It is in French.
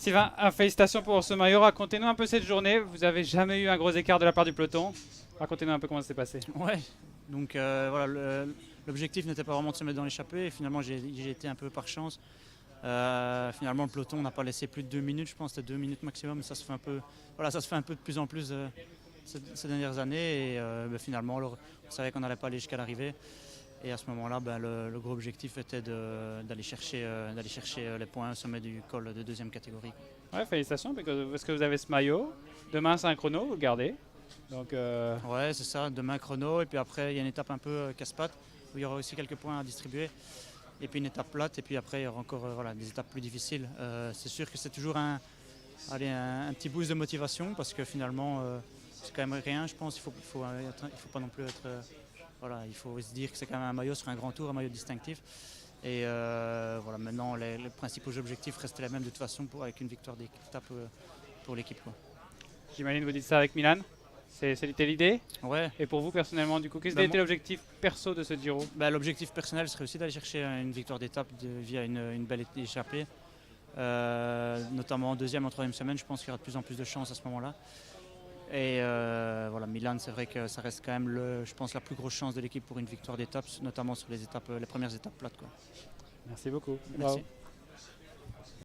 Sylvain, félicitations pour ce maillot. Racontez-nous un peu cette journée. Vous avez jamais eu un gros écart de la part du peloton. Racontez-nous un peu comment ça s'est passé. Ouais, donc voilà, l'objectif n'était pas vraiment de se mettre dans l'échappée. Et finalement, j'ai été un peu par chance. Finalement, le peloton n'a pas laissé plus de 2 minutes, je pense, c'était 2 minutes maximum. Ça se fait un peu, voilà, ça se fait un peu de plus en plus ces dernières années. Et finalement, alors, on savait qu'on n'allait pas aller jusqu'à l'arrivée. Et à ce moment-là, le gros objectif était d'aller chercher les points au sommet du col de deuxième catégorie. Ouais, félicitations parce que vous avez ce maillot. Demain, c'est un chrono, vous le gardez. Donc, Ouais, c'est ça, demain chrono. Et puis après, il y a une étape un peu casse-pattes où il y aura aussi quelques points à distribuer. Et puis une étape plate. Et puis après, il y aura encore voilà, des étapes plus difficiles. C'est sûr que c'est toujours un petit boost de motivation parce que finalement, c'est quand même rien, je pense. Il faut pas non plus être. Voilà, il faut se dire que c'est quand même un maillot sur un grand tour, un maillot distinctif. Et voilà, maintenant, les principaux objectifs restent les mêmes de toute façon avec une victoire d'étape pour l'équipe. j'imagine que vous dites ça avec Milan. C'était l'idée. Ouais. Et pour vous personnellement, du coup, quel Ben, était l'objectif perso de ce Giro? L'objectif personnel serait aussi d'aller chercher une victoire d'étape via une belle échappée. Notamment en deuxième, en troisième semaine, je pense qu'il y aura de plus en plus de chances à ce moment-là. Et voilà, Milan, c'est vrai que ça reste quand même, je pense, la plus grosse chance de l'équipe pour une victoire d'étape, notamment sur les premières étapes plates. Merci beaucoup. Merci. Wow.